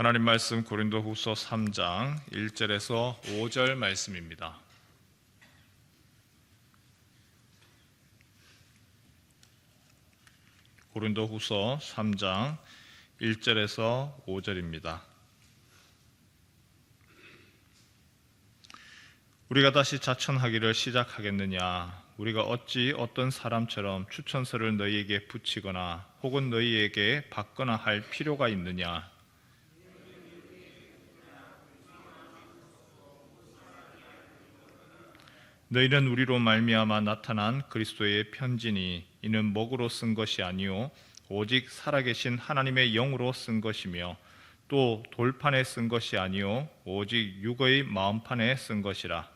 하나님 말씀 고린도후서 3장 1절에서 5절 말씀입니다. 고린도후서 3장 1절에서 5절입니다. 우리가 다시 자천하기를 시작하겠느냐? 우리가 어찌 어떤 사람처럼 추천서를 너희에게 붙이거나 혹은 너희에게 받거나 할 필요가 있느냐? 너희는 우리로 말미암아 나타난 그리스도의 편지니 이는 먹으로 쓴 것이 아니요 오직 살아계신 하나님의 영으로 쓴 것이며 또 돌판에 쓴 것이 아니요 오직 육의 마음판에 쓴 것이라.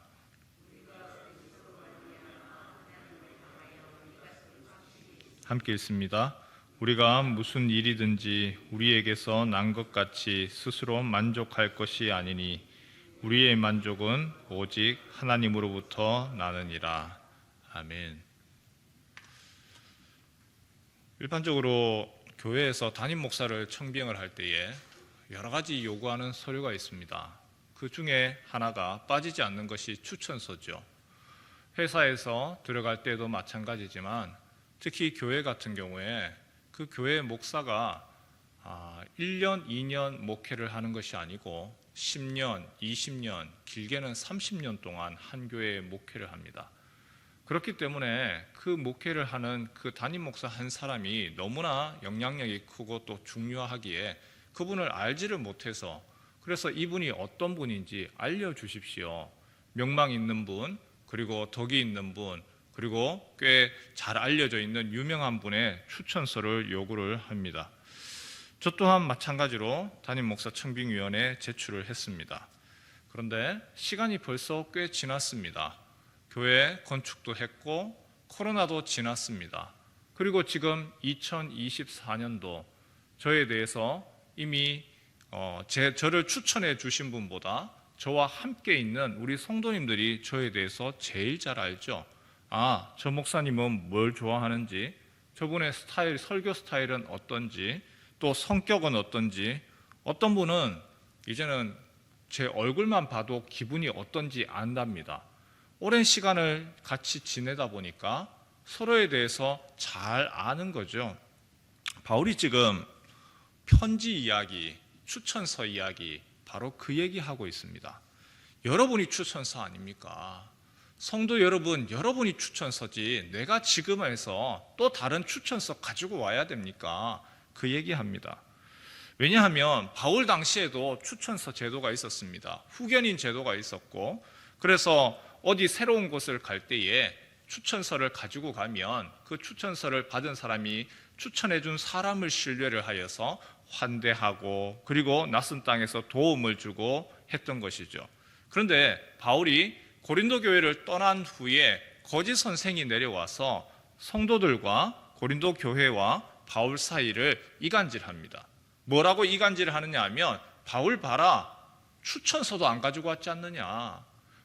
함께 읽습니다. 우리가 무슨 일이든지 우리에게서 난 것 같이 스스로 만족할 것이 아니니 우리의 만족은 오직 하나님으로부터 나느니라. 아멘. 일반적으로 교회에서 담임 목사를 청빙을 할 때에 여러 가지 요구하는 서류가 있습니다. 그 중에 하나가 빠지지 않는 것이 추천서죠. 회사에서 들어갈 때도 마찬가지지만 특히 교회 같은 경우에 그 교회 목사가 1년, 2년 목회를 하는 것이 아니고 10년, 20년, 길게는 30년 동안 한 교회에 목회를 합니다. 그렇기 때문에 그 목회를 하는 그 담임 목사 한 사람이 너무나 영향력이 크고 또 중요하기에 그분을 알지를 못해서 그래서 이분이 어떤 분인지 알려주십시오. 명망 있는 분, 그리고 덕이 있는 분, 그리고 꽤 잘 알려져 있는 유명한 분의 추천서를 요구를 합니다. 저 또한 마찬가지로 담임 목사 청빙위원회에 제출을 했습니다. 그런데 시간이 벌써 꽤 지났습니다. 교회 건축도 했고 코로나도 지났습니다. 그리고 지금 2024년도 저에 대해서 이미 저를 추천해 주신 분보다 저와 함께 있는 우리 성도님들이 저에 대해서 제일 잘 알죠. 저 목사님은 뭘 좋아하는지, 저분의 스타일, 설교 스타일은 어떤지, 또 성격은 어떤지, 어떤 분은 이제는 제 얼굴만 봐도 기분이 어떤지 안답니다. 오랜 시간을 같이 지내다 보니까 서로에 대해서 잘 아는 거죠. 바울이 지금 편지 이야기, 추천서 이야기, 바로 그 얘기하고 있습니다. 여러분이 추천서 아닙니까? 성도 여러분, 여러분이 추천서지 내가 지금 해서 또 다른 추천서 가지고 와야 됩니까? 그 얘기합니다. 왜냐하면 바울 당시에도 추천서 제도가 있었습니다. 후견인 제도가 있었고, 그래서 어디 새로운 곳을 갈 때에 추천서를 가지고 가면 그 추천서를 받은 사람이 추천해 준 사람을 신뢰를 하여서 환대하고 그리고 낯선 땅에서 도움을 주고 했던 것이죠. 그런데 바울이 고린도 교회를 떠난 후에 거짓 선생이 내려와서 성도들과 고린도 교회와 바울 사이를 이간질합니다. 뭐라고 이간질을 하느냐 하면 바울 봐라, 추천서도 안 가지고 왔지 않느냐.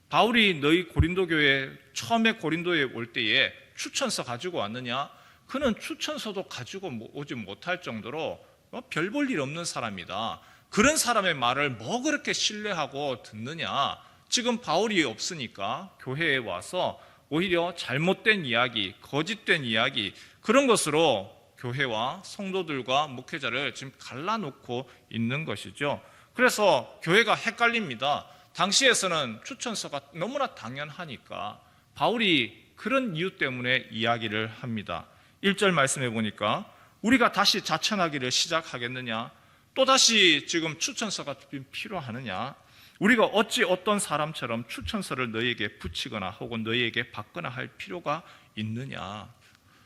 바울이 너희 고린도 교회 처음에 고린도에 올 때에 추천서 가지고 왔느냐. 그는 추천서도 가지고 오지 못할 정도로 별 볼 일 없는 사람이다. 그런 사람의 말을 뭐 그렇게 신뢰하고 듣느냐. 지금 바울이 없으니까 교회에 와서 오히려 잘못된 이야기, 거짓된 이야기, 그런 것으로 교회와 성도들과 목회자를 지금 갈라놓고 있는 것이죠. 그래서 교회가 헷갈립니다. 당시에서는 추천서가 너무나 당연하니까 바울이 그런 이유 때문에 이야기를 합니다. 1절 말씀해 보니까 우리가 다시 자천하기를 시작하겠느냐? 또다시 지금 추천서가 필요하느냐? 우리가 어찌 어떤 사람처럼 추천서를 너희에게 붙이거나 혹은 너희에게 받거나 할 필요가 있느냐?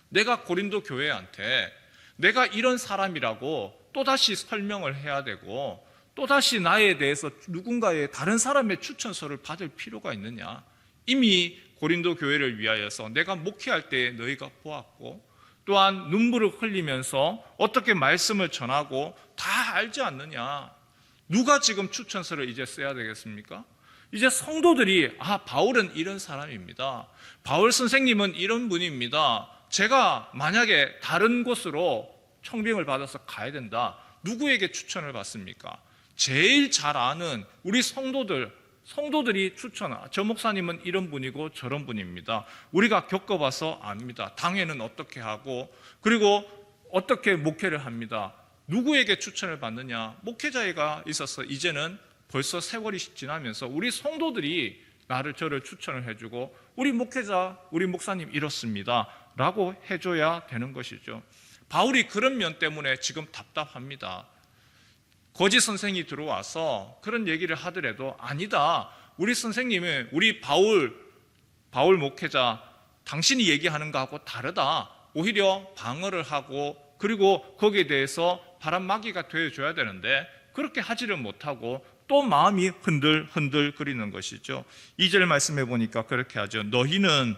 내가 고린도 교회한테 내가 이런 사람이라고 또다시 설명을 해야 되고 또다시 나에 대해서 누군가의 다른 사람의 추천서를 받을 필요가 있느냐? 이미 고린도 교회를 위하여서 내가 목회할 때 너희가 보았고 또한 눈물을 흘리면서 어떻게 말씀을 전하고 다 알지 않느냐? 누가 지금 추천서를 이제 써야 되겠습니까? 이제 성도들이 바울은 이런 사람입니다. 바울 선생님은 이런 분입니다. 제가 만약에 다른 곳으로 청빙을 받아서 가야 된다. 누구에게 추천을 받습니까? 제일 잘 아는 우리 성도들이 추천하. 저 목사님은 이런 분이고 저런 분입니다. 우리가 겪어봐서 압니다. 당회는 어떻게 하고 그리고 어떻게 목회를 합니다. 누구에게 추천을 받느냐? 목회자가 있어서 이제는 벌써 세월이 지나면서 우리 성도들이 저를 추천을 해주고 우리 목회자, 우리 목사님 이렇습니다 라고 해줘야 되는 것이죠. 바울이 그런 면 때문에 지금 답답합니다. 거짓 선생이 들어와서 그런 얘기를 하더라도 아니다. 우리 선생님은 우리 바울 목회자 당신이 얘기하는 거하고 다르다. 오히려 방어를 하고 그리고 거기에 대해서 바람막이가 되어줘야 되는데 그렇게 하지를 못하고 또 마음이 흔들 거리는 것이죠. 2절 말씀해 보니까 그렇게 하죠. 너희는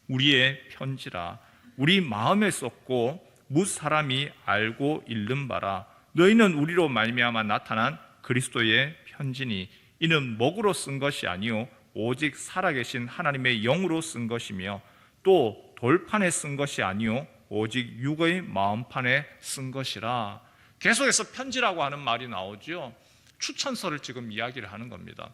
우리의 편지라 우리 마음에 썼고 뭇 사람이 알고 읽는 바라. 너희는 우리로 말미암아 나타난 그리스도의 편지니 이는 먹으로 쓴 것이 아니요 오직 살아계신 하나님의 영으로 쓴 것이며 또 돌판에 쓴 것이 아니요 오직 육의 마음판에 쓴 것이라. 계속해서 편지라고 하는 말이 나오죠. 추천서를 지금 이야기를 하는 겁니다.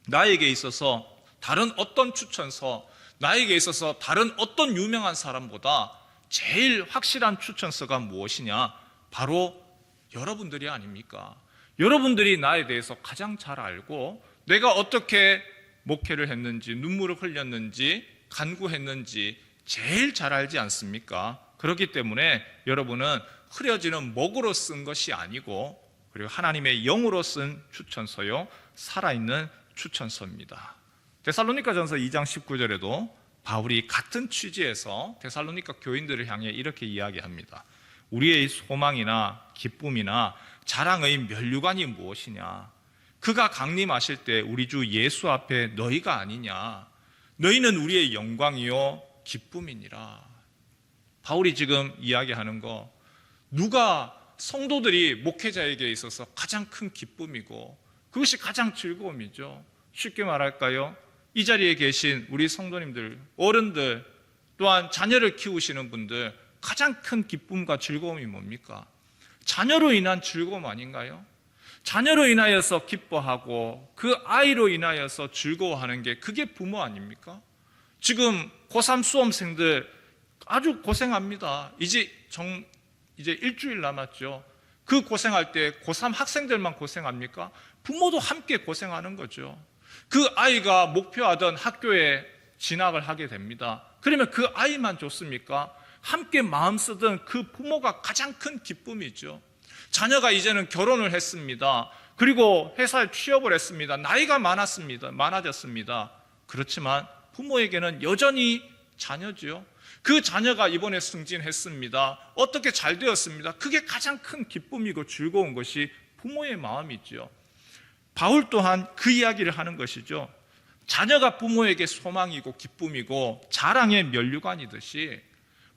나에게 있어서 다른 어떤 추천서, 나에게 있어서 다른 어떤 유명한 사람보다 제일 확실한 추천서가 무엇이냐? 바로 여러분들이 아닙니까? 여러분들이 나에 대해서 가장 잘 알고 내가 어떻게 목회를 했는지, 눈물을 흘렸는지, 간구했는지 제일 잘 알지 않습니까? 그렇기 때문에 여러분은 흐려지는 먹으로 쓴 것이 아니고 그리고 하나님의 영으로 쓴 추천서요, 살아있는 추천서입니다. 데살로니가전서 2장 19절에도 바울이 같은 취지에서 데살로니가 교인들을 향해 이렇게 이야기합니다. 우리의 소망이나 기쁨이나 자랑의 면류관이 무엇이냐? 그가 강림하실 때 우리 주 예수 앞에 너희가 아니냐? 너희는 우리의 영광이요 기쁨이니라. 바울이 지금 이야기하는 거, 누가 성도들이 목회자에게 있어서 가장 큰 기쁨이고 그것이 가장 즐거움이죠. 쉽게 말할까요? 이 자리에 계신 우리 성도님들, 어른들, 또한 자녀를 키우시는 분들 가장 큰 기쁨과 즐거움이 뭡니까? 자녀로 인한 즐거움 아닌가요? 자녀로 인하여서 기뻐하고 그 아이로 인하여서 즐거워하는 게 그게 부모 아닙니까? 지금 고3 수험생들 아주 고생합니다. 이제 일주일 남았죠. 그 고생할 때 고3 학생들만 고생합니까? 부모도 함께 고생하는 거죠. 그 아이가 목표하던 학교에 진학을 하게 됩니다. 그러면 그 아이만 좋습니까? 함께 마음 쓰던 그 부모가 가장 큰 기쁨이죠. 자녀가 이제는 결혼을 했습니다. 그리고 회사에 취업을 했습니다. 나이가 많아졌습니다. 그렇지만 부모에게는 여전히 자녀죠. 그 자녀가 이번에 승진했습니다. 어떻게 잘 되었습니다. 그게 가장 큰 기쁨이고 즐거운 것이 부모의 마음이죠. 바울 또한 그 이야기를 하는 것이죠. 자녀가 부모에게 소망이고 기쁨이고 자랑의 면류관이듯이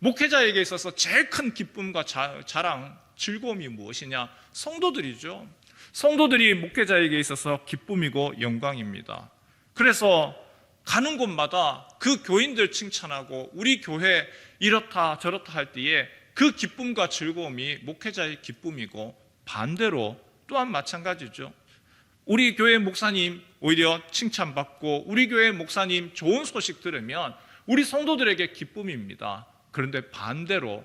목회자에게 있어서 제일 큰 기쁨과 자랑, 즐거움이 무엇이냐? 성도들이죠. 성도들이 목회자에게 있어서 기쁨이고 영광입니다. 그래서 가는 곳마다 그 교인들 칭찬하고 우리 교회 이렇다 저렇다 할 때에 그 기쁨과 즐거움이 목회자의 기쁨이고 반대로 또한 마찬가지죠. 우리 교회 목사님 오히려 칭찬받고 우리 교회 목사님 좋은 소식 들으면 우리 성도들에게 기쁨입니다. 그런데 반대로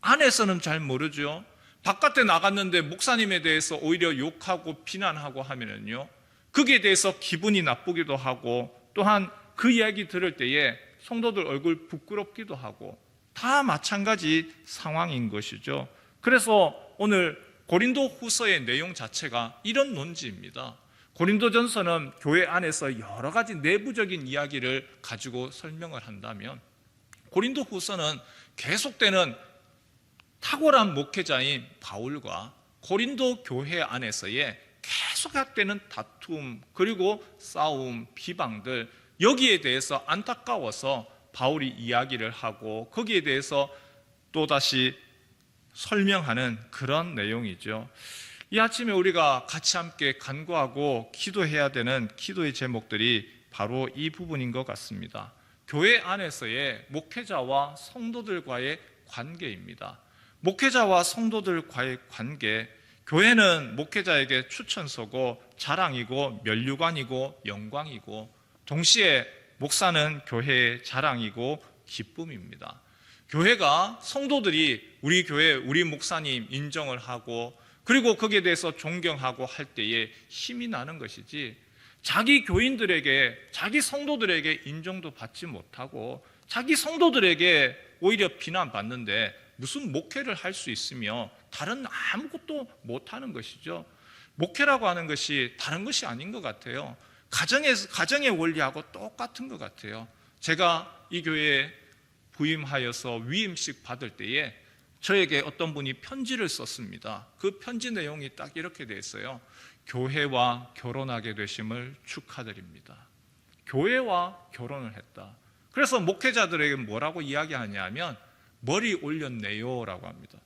안에서는 잘 모르죠. 바깥에 나갔는데 목사님에 대해서 오히려 욕하고 비난하고 하면은요, 거기에 대해서 기분이 나쁘기도 하고 또한 그 이야기 들을 때에 성도들 얼굴 부끄럽기도 하고 다 마찬가지 상황인 것이죠. 그래서 오늘 고린도 후서의 내용 자체가 이런 논지입니다. 고린도전서는 교회 안에서 여러 가지 내부적인 이야기를 가지고 설명을 한다면 고린도 후서는 계속되는 탁월한 목회자인 바울과 고린도 교회 안에서의 계속되는 다툼, 그리고 싸움, 비방들, 여기에 대해서 안타까워서 바울이 이야기를 하고 거기에 대해서 또다시 설명하는 그런 내용이죠. 이 아침에 우리가 같이 함께 간구하고 기도해야 되는 기도의 제목들이 바로 이 부분인 것 같습니다. 교회 안에서의 목회자와 성도들과의 관계입니다. 목회자와 성도들과의 관계, 교회는 목회자에게 추천서고 자랑이고 면류관이고 영광이고, 동시에 목사는 교회의 자랑이고 기쁨입니다. 교회가 성도들이 우리 교회 우리 목사님 인정을 하고 그리고 거기에 대해서 존경하고 할 때에 힘이 나는 것이지, 자기 교인들에게 자기 성도들에게 인정도 받지 못하고 자기 성도들에게 오히려 비난받는데 무슨 목회를 할 수 있으며 다른 아무것도 못하는 것이죠. 목회라고 하는 것이 다른 것이 아닌 것 같아요. 가정의 원리하고 똑같은 것 같아요. 제가 이 교회에 부임하여서 위임식 받을 때에 저에게 어떤 분이 편지를 썼습니다. 그 편지 내용이 딱 이렇게 돼 있어요. 교회와 결혼하게 되심을 축하드립니다. 교회와 결혼을 했다. 그래서 목회자들에게 뭐라고 이야기하냐면 머리 올렸네요 라고 합니다.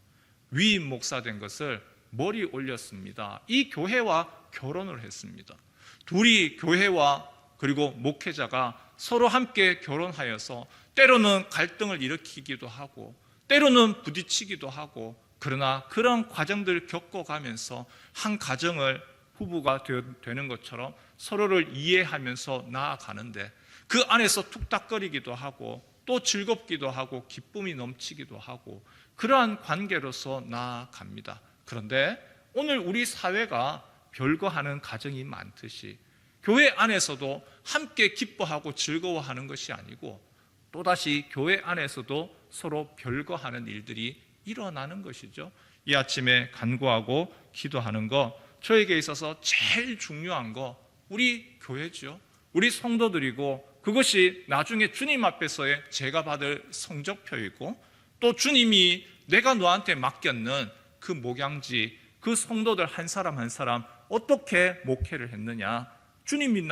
위임 목사 된 것을 머리 올렸습니다. 이 교회와 결혼을 했습니다. 둘이 교회와 그리고 목회자가 서로 함께 결혼하여서 때로는 갈등을 일으키기도 하고 때로는 부딪히기도 하고, 그러나 그런 과정들을 겪어가면서 한 가정을 부부가 되는 것처럼 서로를 이해하면서 나아가는데 그 안에서 툭닥거리기도 하고 또 즐겁기도 하고 기쁨이 넘치기도 하고 그러한 관계로서 나아갑니다. 그런데 오늘 우리 사회가 별거하는 가정이 많듯이 교회 안에서도 함께 기뻐하고 즐거워하는 것이 아니고 또다시 교회 안에서도 서로 별거하는 일들이 일어나는 것이죠. 이 아침에 간구하고 기도하는 거, 저에게 있어서 제일 중요한 거 우리 교회죠. 우리 성도들이고 그것이 나중에 주님 앞에서의 제가 받을 성적표이고 또 주님이 내가 너한테 맡겼는 그 목양지, 그 성도들 한 사람 한 사람 어떻게 목회를 했느냐, 주님이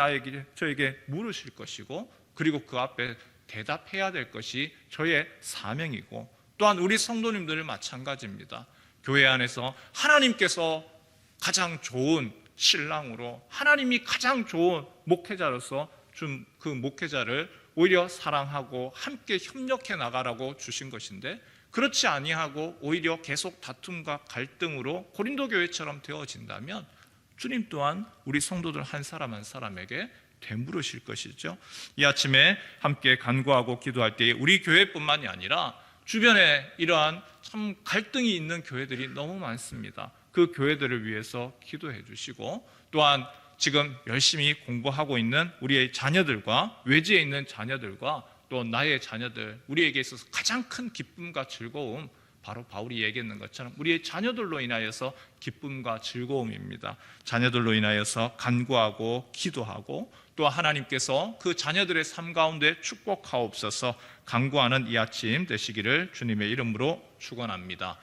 저에게 물으실 것이고 그리고 그 앞에 대답해야 될 것이 저의 사명이고, 또한 우리 성도님들 마찬가지입니다. 교회 안에서 하나님께서 가장 좋은 신랑으로 하나님이 가장 좋은 목회자로서 준 그 목회자를 오히려 사랑하고 함께 협력해 나가라고 주신 것인데 그렇지 아니하고 오히려 계속 다툼과 갈등으로 고린도 교회처럼 되어진다면 주님 또한 우리 성도들 한 사람 한 사람에게 되물으실 것이죠. 이 아침에 함께 간구하고 기도할 때 우리 교회뿐만이 아니라 주변에 이러한 참 갈등이 있는 교회들이 너무 많습니다. 그 교회들을 위해서 기도해 주시고, 또한 지금 열심히 공부하고 있는 우리의 자녀들과 외지에 있는 자녀들과 또 나의 자녀들, 우리에게 있어서 가장 큰 기쁨과 즐거움, 바로 바울이 얘기했는 것처럼 우리의 자녀들로 인하여서 기쁨과 즐거움입니다. 자녀들로 인하여서 간구하고 기도하고 또 하나님께서 그 자녀들의 삶 가운데 축복하옵소서 간구하는 이 아침 되시기를 주님의 이름으로 축원합니다.